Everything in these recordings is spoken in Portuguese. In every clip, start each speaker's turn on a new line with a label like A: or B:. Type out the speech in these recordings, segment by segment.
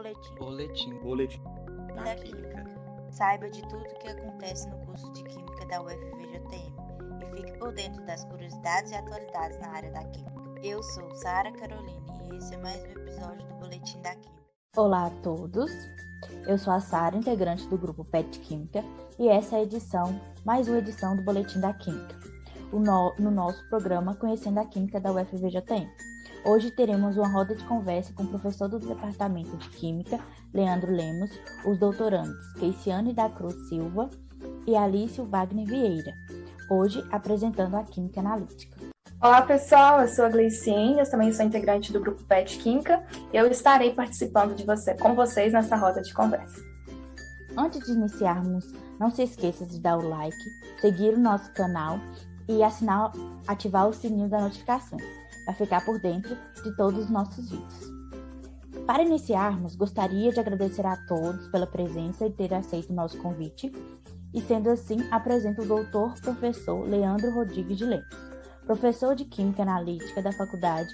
A: Boletim
B: da Química. Saiba de tudo o que acontece no curso de Química da UFVJTM e fique por dentro das curiosidades e atualidades na área da Química. Eu sou Sara Caroline e esse é mais um episódio do Boletim da Química.
C: Olá a todos, eu sou a Sara, integrante do grupo PET Química, e essa é mais uma edição do Boletim da Química, no nosso programa Conhecendo a Química da UFVJTM. Hoje teremos uma roda de conversa com o professor do Departamento de Química, Leandro Lemos, os doutorandos Keiciane da Cruz Silva e Alício Wagner Vieira, hoje apresentando a Química Analítica.
D: Olá pessoal, eu sou a Gleiciene, eu também sou integrante do grupo PET Química e eu estarei participando com vocês nessa roda de conversa.
C: Antes de iniciarmos, não se esqueça de dar o like, seguir o nosso canal e ativar o sininho das notificações, para ficar por dentro de todos os nossos vídeos. Para iniciarmos, gostaria de agradecer a todos pela presença e ter aceito o nosso convite, e sendo assim, apresento o doutor professor Leandro Rodrigues de Lemos, professor de Química Analítica da Faculdade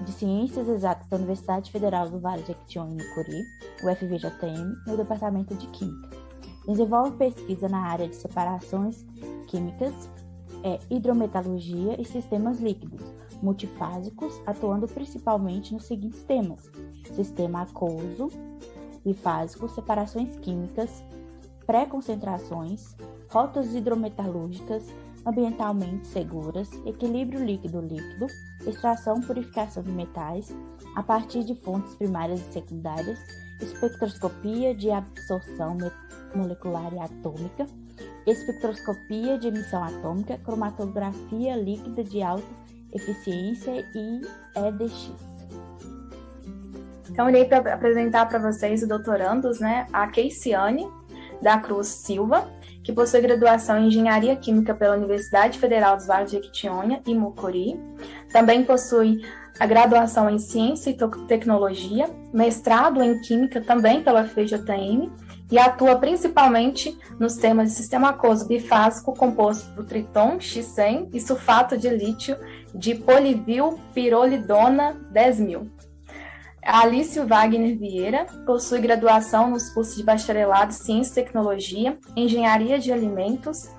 C: de Ciências Exatas da Universidade Federal do Vale de Jequitinhonha e Mucuri, UFVJTM, no Departamento de Química. Desenvolve pesquisa na área de separações químicas, hidrometalurgia e sistemas líquidos, multifásicos, atuando principalmente nos seguintes temas: sistema aquoso, bifásico, separações químicas, pré-concentrações, rotas hidrometalúrgicas ambientalmente seguras, equilíbrio líquido-líquido, extração e purificação de metais a partir de fontes primárias e secundárias, espectroscopia de absorção molecular e atômica, espectroscopia de emissão atômica, cromatografia líquida de alta eficiência e EDX.
D: Então, irei apresentar para vocês os doutorandos, a Keiciane da Cruz Silva, que possui graduação em Engenharia Química pela Universidade Federal dos Vales de Jequitinhonha e Mucuri. Também possui a graduação em Ciência e Tecnologia, mestrado em Química também pela UFVJTM, e atua principalmente nos temas de sistema aquoso bifásico composto por triton, X100 e sulfato de lítio de polivilpirolidona 10.000. Alício Wagner Vieira possui graduação nos cursos de bacharelado em Ciência e Tecnologia, Engenharia de Alimentos,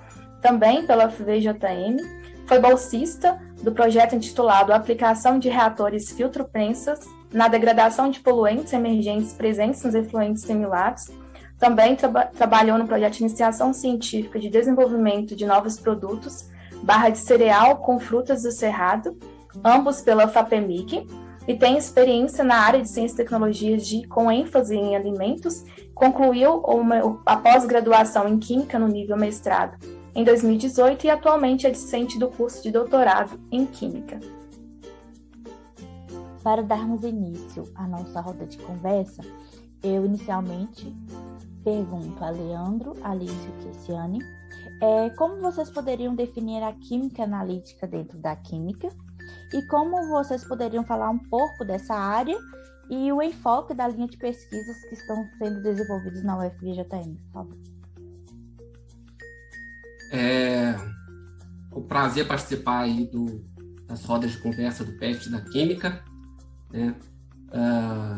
D: também pela UFVJTM. Foi bolsista do projeto intitulado Aplicação de Reatores Filtro-Prensas na degradação de poluentes emergentes presentes nos efluentes similares. Também trabalhou no projeto de iniciação científica de desenvolvimento de novos produtos, barra de cereal com frutas do cerrado, ambos pela FAPEMIG, e tem experiência na área de ciência e tecnologia com ênfase em alimentos. Concluiu a pós-graduação em Química no nível mestrado em 2018 e atualmente é discente do curso de doutorado em Química.
C: Para darmos início à nossa roda de conversa, eu inicialmente pergunto a Leandro, Alício e Keiciane como vocês poderiam definir a química analítica dentro da química e como vocês poderiam falar um pouco dessa área e o enfoque da linha de pesquisas que estão sendo desenvolvidos na UFVJTM, por favor.
E: É um prazer participar aí das rodas de conversa do PET da Química, né?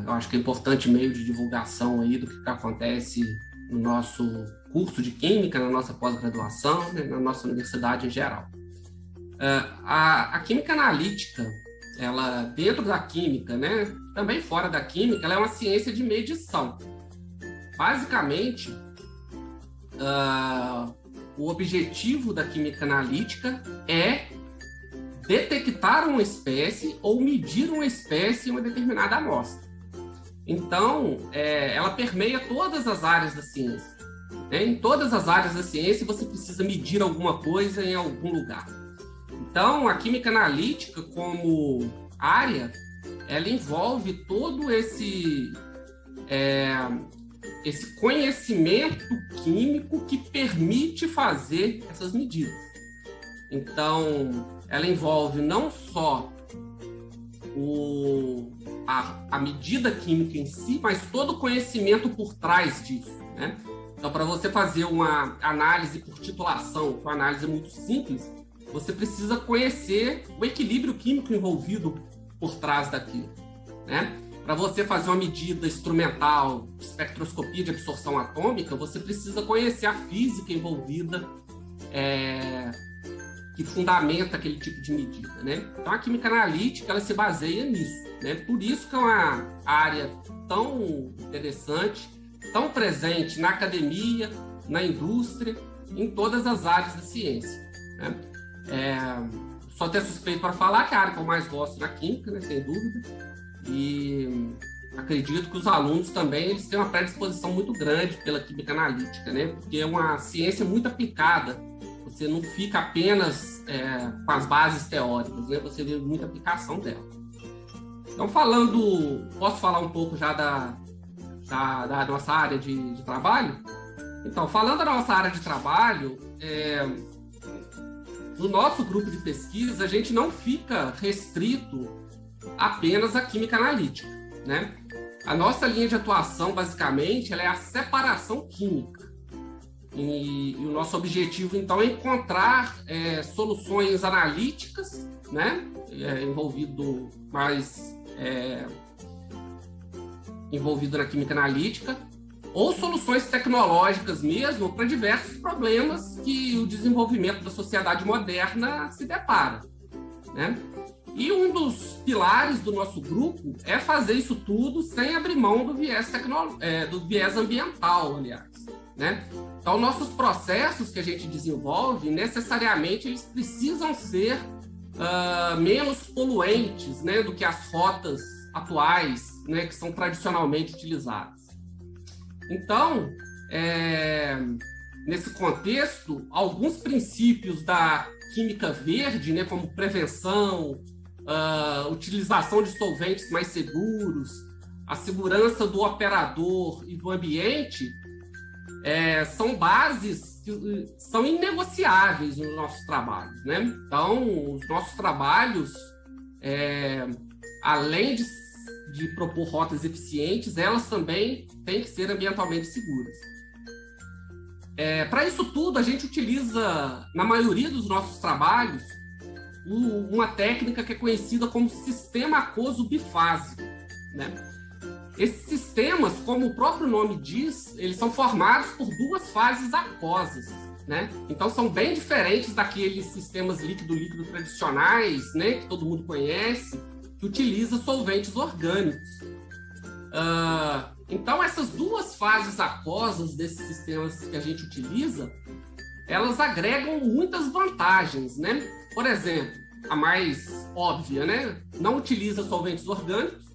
E: Eu acho que é importante meio de divulgação aí do que acontece no nosso curso de Química, na nossa pós-graduação, né, na nossa universidade em geral. A Química Analítica, ela dentro da Química, né, também fora da Química, ela é uma ciência de medição. Basicamente, o objetivo da Química Analítica é detectar uma espécie ou medir uma espécie em uma determinada amostra. Então, ela permeia todas as áreas da ciência. Né? Em todas as áreas da ciência, você precisa medir alguma coisa em algum lugar. Então, a Química Analítica, como área, ela envolve todo esse conhecimento químico que permite fazer essas medidas. Então, ela envolve não só a medida química em si, mas todo o conhecimento por trás disso, né? Então, para você fazer uma análise por titulação, que é uma análise muito simples, você precisa conhecer o equilíbrio químico envolvido por trás daquilo, né? para você fazer uma medida instrumental de espectroscopia de absorção atômica, você precisa conhecer a física envolvida que fundamenta aquele tipo de medida, né? Então, a química analítica, ela se baseia nisso, né? Por isso que é uma área tão interessante, tão presente na academia, na indústria, em todas as áreas da ciência, né? Sou até suspeito para falar que é a área que eu mais gosto na química, né? Sem dúvida, e acredito que os alunos também eles têm uma predisposição muito grande pela química analítica, né? Porque é uma ciência muito aplicada. Você não fica apenas com as bases teóricas, né? Você vê muita aplicação dela. Então, posso falar um pouco já da nossa área de trabalho? Então, falando da nossa área de trabalho, no nosso grupo de pesquisa, a gente não fica restrito apenas à química analítica, né? A nossa linha de atuação, basicamente, ela é a separação química. E o nosso objetivo, então, é encontrar soluções analíticas, né? Envolvido na química analítica, ou soluções tecnológicas mesmo para diversos problemas que o desenvolvimento da sociedade moderna se depara, né? E um dos pilares do nosso grupo é fazer isso tudo sem abrir mão do viés ambiental, aliás, né? Então, nossos processos que a gente desenvolve, necessariamente, eles precisam ser menos poluentes, né, do que as rotas atuais, né, que são tradicionalmente utilizadas. Então, nesse contexto, alguns princípios da química verde, né, como prevenção, utilização de solventes mais seguros, a segurança do operador e do ambiente, são bases que são inegociáveis nos nossos trabalhos, né? Então, os nossos trabalhos, além de propor rotas eficientes, elas também têm que ser ambientalmente seguras. Para isso tudo, a gente utiliza, na maioria dos nossos trabalhos, uma técnica que é conhecida como sistema aquoso bifásico, né? Esses sistemas, como o próprio nome diz, eles são formados por duas fases aquosas, né? Então, são bem diferentes daqueles sistemas líquido-líquido tradicionais, né, que todo mundo conhece, que utiliza solventes orgânicos. Então, essas duas fases aquosas desses sistemas que a gente utiliza, elas agregam muitas vantagens, né? Por exemplo, a mais óbvia, né? Não utiliza solventes orgânicos.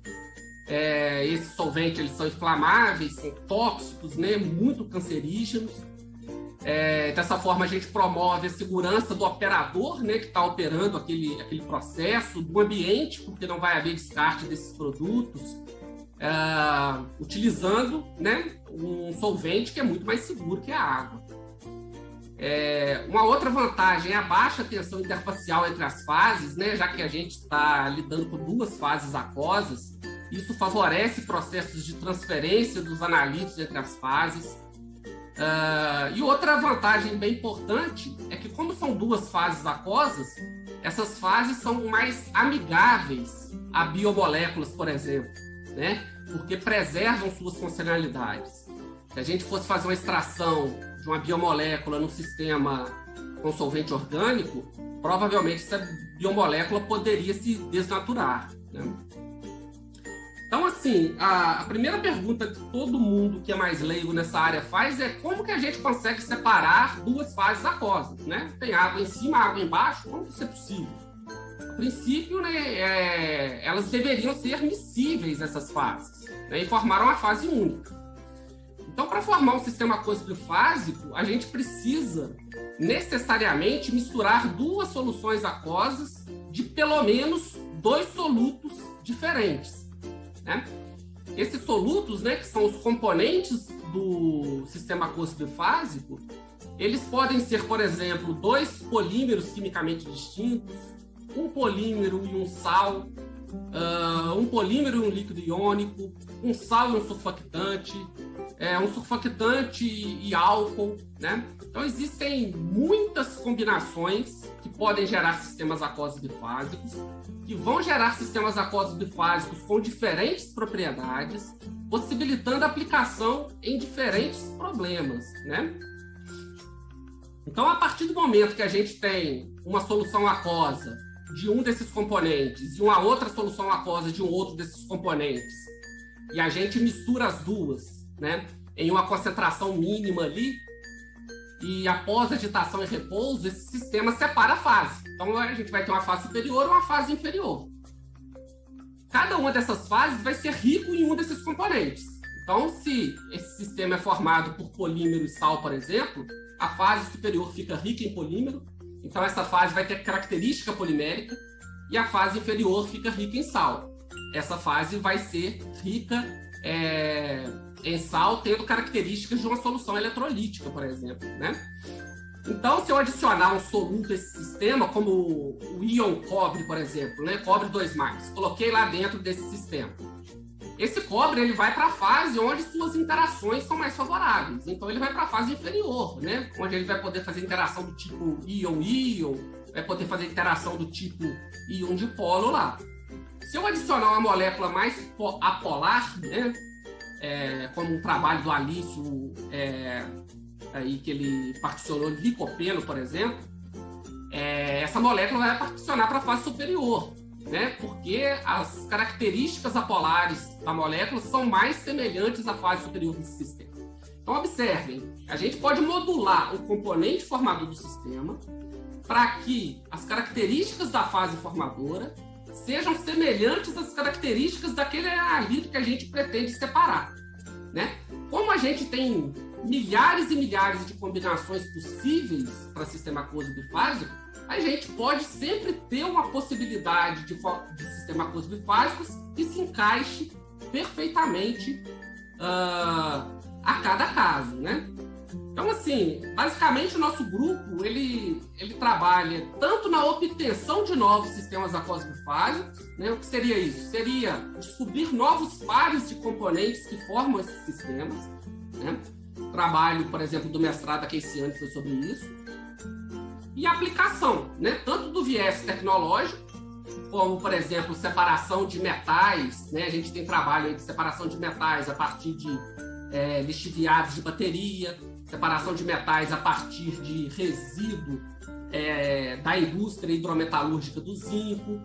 E: Esses solventes, eles são inflamáveis, são tóxicos, né? Muito cancerígenos. Dessa forma, a gente promove a segurança do operador, né, que está operando aquele processo, do ambiente, porque não vai haver descarte desses produtos, utilizando, né, um solvente que é muito mais seguro que a água. Uma outra vantagem é a baixa tensão interfacial entre as fases, né, já que a gente está lidando com duas fases aquosas. Isso favorece processos de transferência dos analíticos entre as fases. E outra vantagem bem importante é que, como são duas fases aquosas, essas fases são mais amigáveis a biomoléculas, por exemplo, né? Porque preservam suas funcionalidades. Se a gente fosse fazer uma extração de uma biomolécula no sistema com solvente orgânico, provavelmente essa biomolécula poderia se desnaturar, né? Então, assim, a primeira pergunta que todo mundo que é mais leigo nessa área faz é como que a gente consegue separar duas fases aquosas, né? Tem água em cima, água embaixo, como que isso é possível? A princípio, né, elas deveriam ser miscíveis, essas fases, né, e formar uma fase única. Então, para formar um sistema aquoso bifásico, a gente precisa necessariamente misturar duas soluções aquosas de pelo menos 2 solutos diferentes, né? Esses solutos, né, que são os componentes do sistema aquoso bifásico, eles podem ser, por exemplo, 2 polímeros quimicamente distintos, um polímero e um sal, um polímero e um líquido iônico, um sal e um surfactante, um surfactante e álcool, né? Então, existem muitas combinações que podem gerar sistemas aquosos bifásicos, que vão gerar sistemas aquosos bifásicos com diferentes propriedades, possibilitando a aplicação em diferentes problemas, né? Então, a partir do momento que a gente tem uma solução aquosa de um desses componentes e uma outra solução aquosa de um outro desses componentes, e a gente mistura as duas, né, em uma concentração mínima ali, e após agitação e repouso, esse sistema separa a fase. Então, a gente vai ter uma fase superior e uma fase inferior. Cada uma dessas fases vai ser rico em um desses componentes. Então, se esse sistema é formado por polímero e sal, por exemplo, a fase superior fica rica em polímero, então essa fase vai ter característica polimérica, e a fase inferior fica rica em sal. Essa fase vai ser rica em sal, tendo características de uma solução eletrolítica, por exemplo, né? Então, se eu adicionar um soluto a esse sistema, como o íon cobre, por exemplo, né? Cobre 2+, coloquei lá dentro desse sistema. Esse cobre ele vai para a fase onde suas interações são mais favoráveis. Então, ele vai para a fase inferior, né? Onde ele vai poder fazer interação do tipo íon-íon, vai poder fazer interação do tipo íon dipolo lá. Se eu adicionar uma molécula mais apolar, né? Como um trabalho do Alício, aí que ele particionou licopeno, por exemplo, essa molécula vai particionar para a fase superior, né? Porque as características apolares da molécula são mais semelhantes à fase superior desse sistema. Então, observem, a gente pode modular o componente formador do sistema para que as características da fase formadora sejam semelhantes às características daquele analito que a gente pretende separar, né? Como a gente tem milhares e milhares de combinações possíveis para sistema aquoso bifásico, a gente pode sempre ter uma possibilidade de sistema aquoso bifásicos que se encaixe perfeitamente a cada caso, né? Então, assim, basicamente o nosso grupo, ele trabalha tanto na obtenção de novos sistemas aquosos bifásicos, né? O que seria isso? Seria descobrir novos pares de componentes que formam esses sistemas, né? O trabalho, por exemplo, do mestrado da Keiciane foi sobre isso. E a aplicação, né? Tanto do viés tecnológico, como, por exemplo, separação de metais, né? A gente tem trabalho aí de separação de metais a partir de lixiviados de bateria, separação de metais a partir de resíduo da indústria hidrometalúrgica do zinco,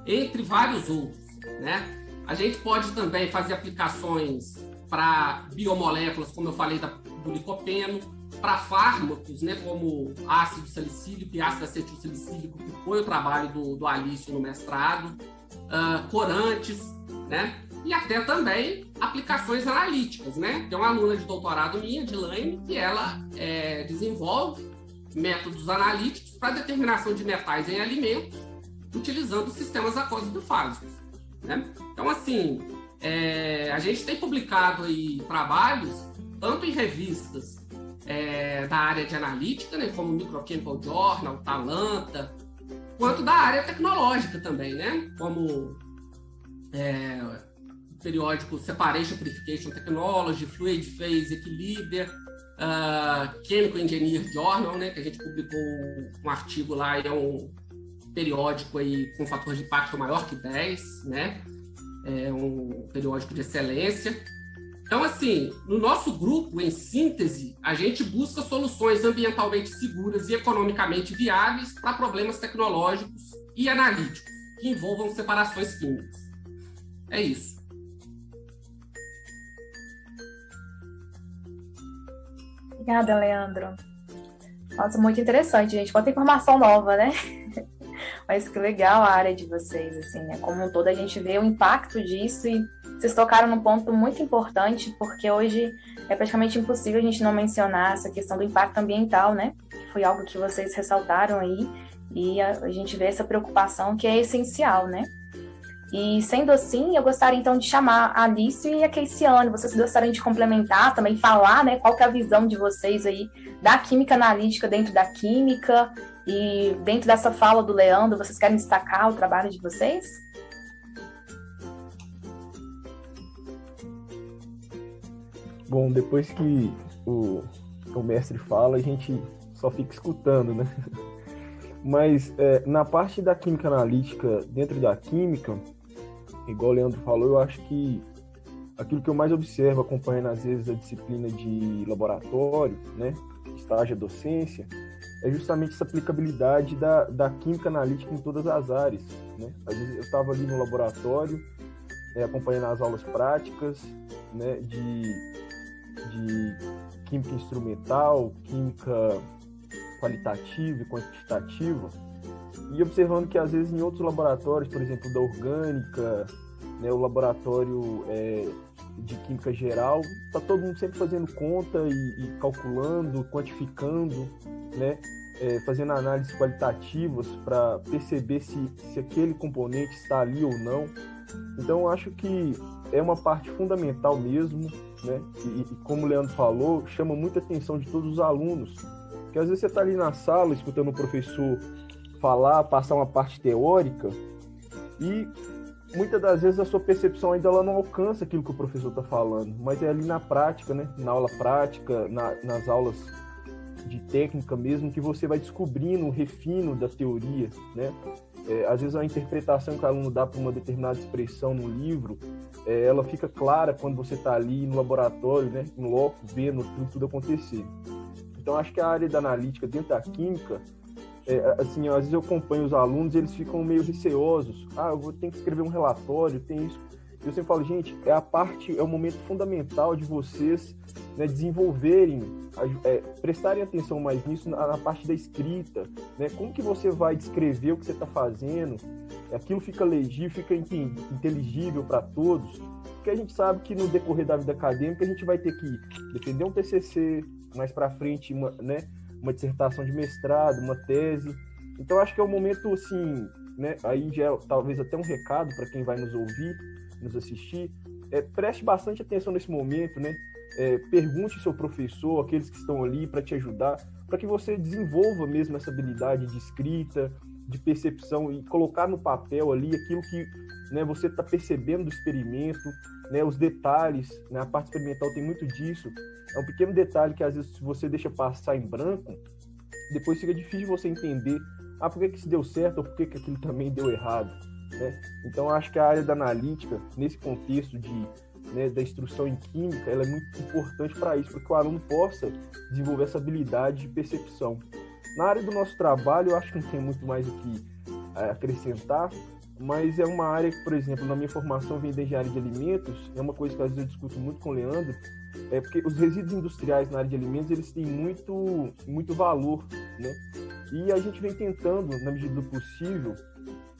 E: entre vários outros, né? A gente pode também fazer aplicações para biomoléculas, como eu falei do licopeno, para fármacos, né, como ácido salicílico e ácido acetilsalicílico, que foi o trabalho do Alício no mestrado, corantes, né? E até também aplicações analíticas, né? Tem uma aluna de doutorado minha, Dilaine, que ela desenvolve métodos analíticos para determinação de metais em alimentos, utilizando sistemas aquosos bifásicos, né? Então, assim, a gente tem publicado aí trabalhos, tanto em revistas da área de analítica, né, como Microchemical Journal, Talanta, quanto da área tecnológica também, né? Como periódico Separation Purification Technology, Fluid Phase Equilibrium, Chemical Engineer Journal, né, que a gente publicou um artigo lá, e é um periódico aí com fator de impacto maior que 10, né? É um periódico de excelência. Então, assim, no nosso grupo, em síntese, a gente busca soluções ambientalmente seguras e economicamente viáveis para problemas tecnológicos e analíticos que envolvam separações químicas. É isso.
D: Obrigada, Leandro. Nossa, muito interessante, gente. Quanta informação nova, né? Mas que legal a área de vocês, assim, né? Como um todo, a gente vê o impacto disso e vocês tocaram num ponto muito importante, porque hoje é praticamente impossível a gente não mencionar essa questão do impacto ambiental, né? Foi algo que vocês ressaltaram aí e a gente vê essa preocupação que é essencial, né? E, sendo assim, eu gostaria, então, de chamar a Alice e a Keiciane. Vocês gostariam de complementar, também falar, né, qual que é a visão de vocês aí da química analítica dentro da química e dentro dessa fala do Leandro, vocês querem destacar o trabalho de vocês?
A: Bom, depois que o mestre fala, a gente só fica escutando, né? Mas na parte da química analítica, dentro da química, igual o Leandro falou, eu acho que aquilo que eu mais observo, acompanhando às vezes a disciplina de laboratório, né, estágio, docência, é justamente essa aplicabilidade da química analítica em todas as áreas, né? Às vezes eu estava ali no laboratório, acompanhando as aulas práticas, né, de química instrumental, química qualitativa e quantitativa, e observando que às vezes em outros laboratórios, por exemplo, da orgânica, né, o laboratório de química geral, está todo mundo sempre fazendo conta e calculando, quantificando, né, fazendo análises qualitativas para perceber se aquele componente está ali ou não. Então, eu acho que é uma parte fundamental mesmo, né, e como o Leandro falou, chama muita atenção de todos os alunos, porque às vezes você está ali na sala escutando o professor falar, passar uma parte teórica, e muitas das vezes a sua percepção ainda ela não alcança aquilo que o professor está falando, mas é ali na prática, né? Na aula prática, nas aulas de técnica mesmo, que você vai descobrindo o refino da teoria, né? Às vezes a interpretação que o aluno dá para uma determinada expressão no livro, ela fica clara quando você está ali no laboratório, né? Em loco, vendo tudo acontecer. Então, acho que a área da analítica dentro da química, assim, às vezes eu acompanho os alunos, eles ficam meio receosos. Eu vou ter que escrever um relatório, tem isso. Eu sempre falo, gente, é o momento fundamental de vocês, né, desenvolverem, prestarem atenção mais nisso na parte da escrita, né? Como que você vai descrever o que você está fazendo? Aquilo fica legível, fica inteligível para todos, porque a gente sabe que no decorrer da vida acadêmica a gente vai ter que defender um TCC, mais para frente, uma dissertação de mestrado, uma tese. Então, acho que é um momento, assim, né, aí já é talvez até um recado para quem vai nos ouvir, nos assistir, preste bastante atenção nesse momento, né? Pergunte ao seu professor, aqueles que estão ali para te ajudar, para que você desenvolva mesmo essa habilidade de escrita, de percepção e colocar no papel ali aquilo que, né, você está percebendo do experimento, né, os detalhes, né, a parte experimental tem muito disso. É um pequeno detalhe que às vezes se você deixa passar em branco, depois fica difícil você entender por que isso deu certo ou por que aquilo também deu errado, né? Então, acho que a área da analítica, nesse contexto da instrução em química, ela é muito importante para isso, para que o aluno possa desenvolver essa habilidade de percepção. Na área do nosso trabalho, eu acho que não tem muito mais o que acrescentar, mas é uma área que, por exemplo, na minha formação vem da engenharia de alimentos, é uma coisa que às vezes eu discuto muito com o Leandro, porque os resíduos industriais na área de alimentos, eles têm muito valor, né? E a gente vem tentando, na medida do possível,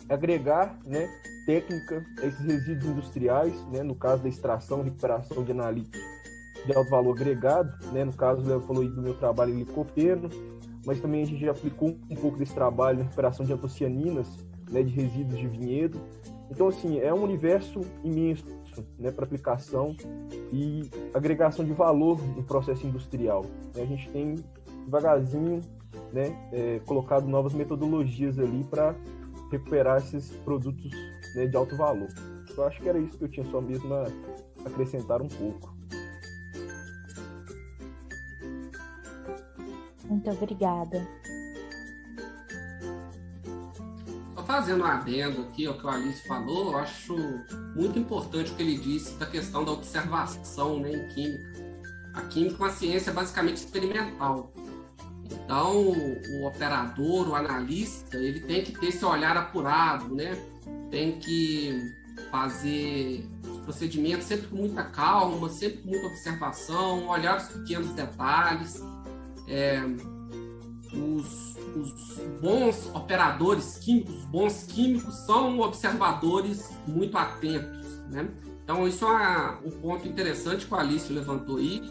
A: agregar, né, técnica a esses resíduos industriais, né, no caso da extração, recuperação de analíticos de alto valor agregado, né, no caso, o Leandro falou aí do meu trabalho em licopeno, mas também a gente já aplicou um pouco desse trabalho na recuperação de antocianinas, né, de resíduos de vinhedo. Então, assim, é um universo imenso, né, para aplicação e agregação de valor no processo industrial. A gente tem, devagarzinho, né, colocado novas metodologias ali para recuperar esses produtos, né, de alto valor. Eu acho que era isso que eu tinha só mesmo a acrescentar um pouco.
C: Muito obrigada.
E: Só fazendo um adendo aqui ao que o Alice falou, eu acho muito importante o que ele disse da questão da observação, né, em química. A química é uma ciência basicamente experimental. Então, o operador, o analista, ele tem que ter esse olhar apurado, né? Tem que fazer os procedimentos sempre com muita calma, sempre com muita observação, olhar os pequenos detalhes. Os bons operadores químicos, os bons químicos são observadores muito atentos, né? Então, isso é um ponto interessante que o Alice levantou aí,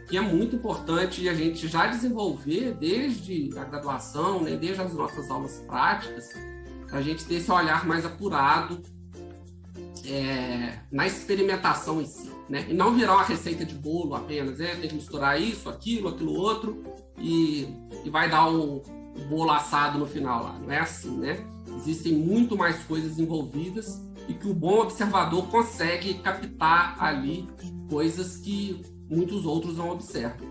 E: que é muito importante a gente já desenvolver desde a graduação, né, desde as nossas aulas práticas, para a gente ter esse olhar mais apurado na experimentação em si, né? E não virar uma receita de bolo apenas, tem que misturar isso, aquilo outro, e vai dar o bolo assado no final lá. Não é assim, né? Existem muito mais coisas envolvidas e que o bom observador consegue captar ali coisas que muitos outros não observam.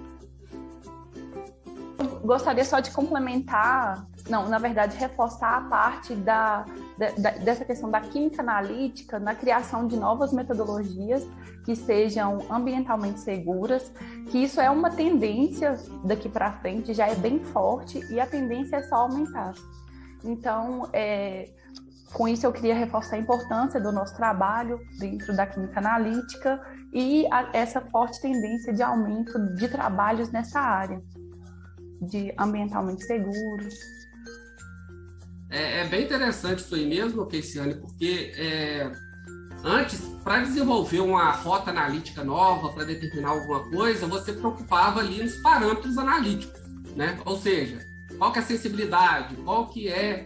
D: gostaria só de complementar, não, na verdade, reforçar a parte dessa questão da química analítica na criação de novas metodologias que sejam ambientalmente seguras, que isso é uma tendência daqui para frente, já é bem forte e a tendência é só aumentar. Então, com isso eu queria reforçar a importância do nosso trabalho dentro da química analítica e essa forte tendência de aumento de trabalhos nessa área, de ambientalmente seguros.
E: É bem interessante isso aí mesmo, Keiciane, porque antes, para desenvolver uma rota analítica nova, para determinar alguma coisa, você preocupava ali nos parâmetros analíticos, né? Ou seja, qual que é a sensibilidade, qual que é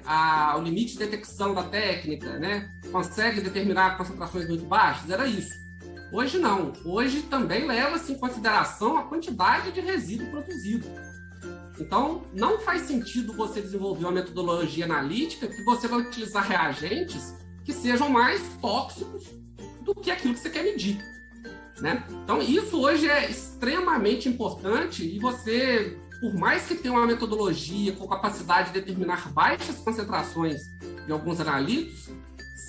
E: o limite de detecção da técnica, né? Consegue determinar concentrações muito baixas? Era isso. Hoje não. Hoje também leva-se em consideração a quantidade de resíduo produzido. Então, não faz sentido você desenvolver uma metodologia analítica que você vai utilizar reagentes que sejam mais tóxicos do que aquilo que você quer medir, né? Então, isso hoje é extremamente importante e você, por mais que tenha uma metodologia com capacidade de determinar baixas concentrações de alguns analíticos,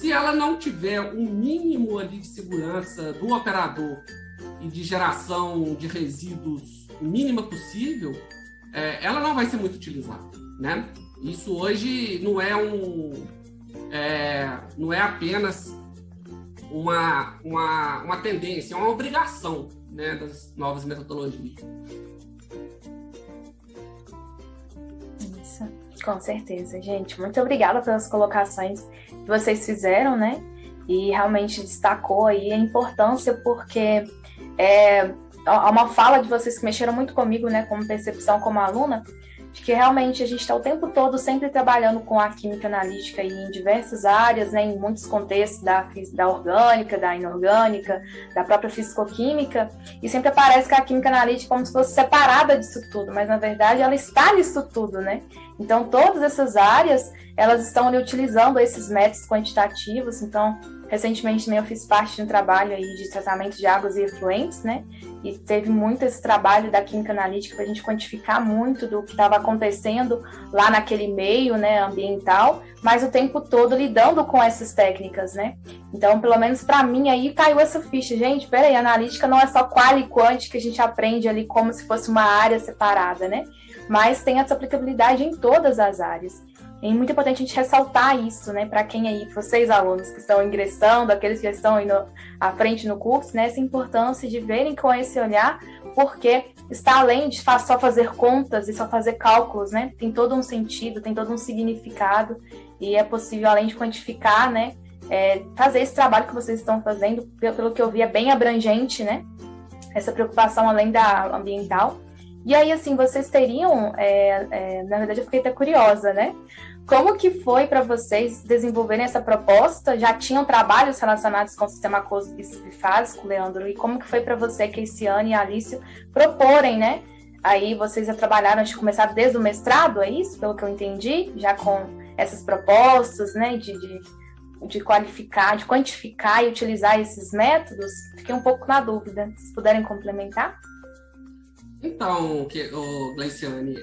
E: se ela não tiver um mínimo ali de segurança do operador e de geração de resíduos mínima possível, ela não vai ser muito utilizada, né? Isso hoje não é apenas uma tendência, é uma obrigação, né, das novas metodologias.
D: Isso, com certeza, gente. Muito obrigada pelas colocações que vocês fizeram, né? E realmente destacou aí a importância, porque uma fala de vocês que mexeram muito comigo, né, como percepção, como aluna, de que realmente a gente está o tempo todo sempre trabalhando com a química analítica e em diversas áreas, né, em muitos contextos da orgânica, da inorgânica, da própria fisicoquímica, e sempre parece que a química analítica é como se fosse separada disso tudo, mas na verdade ela está nisso tudo, né? Então todas essas áreas, elas estão ali utilizando esses métodos quantitativos. Então, recentemente também eu fiz parte de um trabalho aí de tratamento de águas e efluentes, né? E teve muito esse trabalho da química analítica para a gente quantificar muito do que estava acontecendo lá naquele meio, né, ambiental, mas o tempo todo lidando com essas técnicas, né? Então, pelo menos para mim aí caiu essa ficha. Gente, peraí, a analítica não é só qual e quant que a gente aprende ali como se fosse uma área separada, né? Mas tem essa aplicabilidade em todas as áreas. É muito importante a gente ressaltar isso, né, para quem aí, vocês alunos que estão ingressando, aqueles que estão indo à frente no curso, né, essa importância de verem com esse olhar, porque está além de só fazer contas e só fazer cálculos, né, tem todo um sentido, tem todo um significado, e é possível, além de quantificar, né, fazer esse trabalho que vocês estão fazendo, pelo que eu vi, é bem abrangente, né, essa preocupação além da ambiental. E aí, assim, vocês teriam, na verdade eu fiquei até curiosa, né? Como que foi para vocês desenvolverem essa proposta? Já tinham trabalhos relacionados com o sistema aquoso bifásico, Leandro? E como que foi para você, Keiciane e Alício, proporem, né? Aí vocês já trabalharam, acho que começaram desde o mestrado, é isso? Pelo que eu entendi, já com essas propostas, né? De qualificar, de quantificar e utilizar esses métodos. Fiquei um pouco na dúvida. Se puderem complementar?
E: Então, Gleiciane,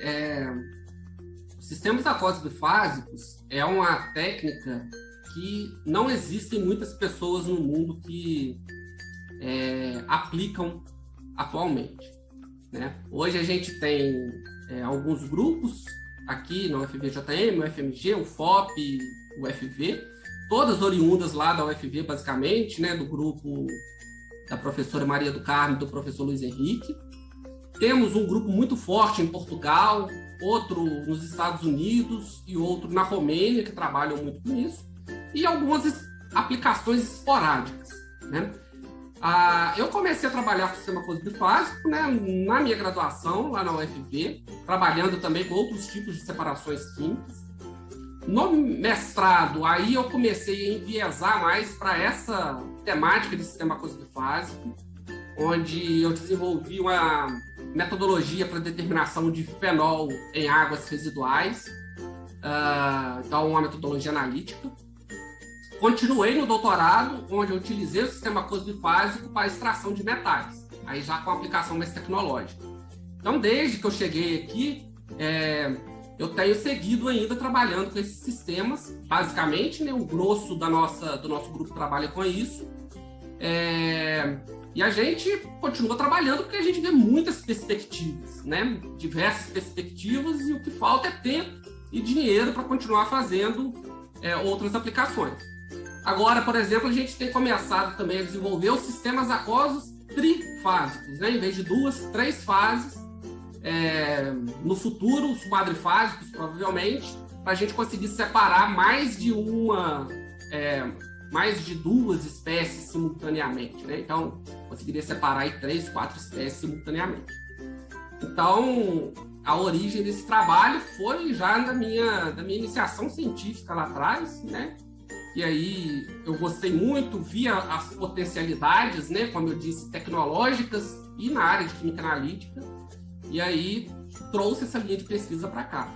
E: sistemas aquosos bifásicos é uma técnica que não existem muitas pessoas no mundo que aplicam atualmente, né? Hoje a gente tem alguns grupos aqui no UFVJM, o UFMG, o FOP, o UFV, todas oriundas lá da UFV, basicamente, né? Do grupo da professora Maria do Carmo e do professor Luiz Henrique. Temos um grupo muito forte em Portugal, outro nos Estados Unidos e outro na Romênia, que trabalham muito com isso, e algumas aplicações esporádicas, né? Eu comecei a trabalhar com o sistema aquoso bifásico, né, na minha graduação, lá na UFV, trabalhando também com outros tipos de separações químicas. No mestrado, aí eu comecei a enviesar mais para essa temática de sistema aquoso bifásico, onde eu desenvolvi uma metodologia para determinação de fenol em águas residuais, então uma metodologia analítica. Continuei no doutorado, onde eu utilizei o sistema aquoso bifásico para extração de metais, aí já com aplicação mais tecnológica. Então, desde que eu cheguei aqui, eu tenho seguido ainda trabalhando com esses sistemas, basicamente, né, o grosso do nosso grupo trabalha com isso, e a gente continua trabalhando porque a gente vê muitas perspectivas, né, diversas perspectivas, e o que falta é tempo e dinheiro para continuar fazendo outras aplicações. Agora, por exemplo, a gente tem começado também a desenvolver os sistemas aquosos trifásicos, né, em vez de 2, 3 fases, no futuro, os quadrifásicos, provavelmente, para a gente conseguir separar mais de 2 espécies simultaneamente, né? Então, conseguiria separar aí 3, 4 espécies simultaneamente. Então, a origem desse trabalho foi já da minha iniciação científica lá atrás, né? E aí eu gostei muito, via as potencialidades, né? Como eu disse, tecnológicas e na área de química analítica. E aí trouxe essa linha de pesquisa para cá.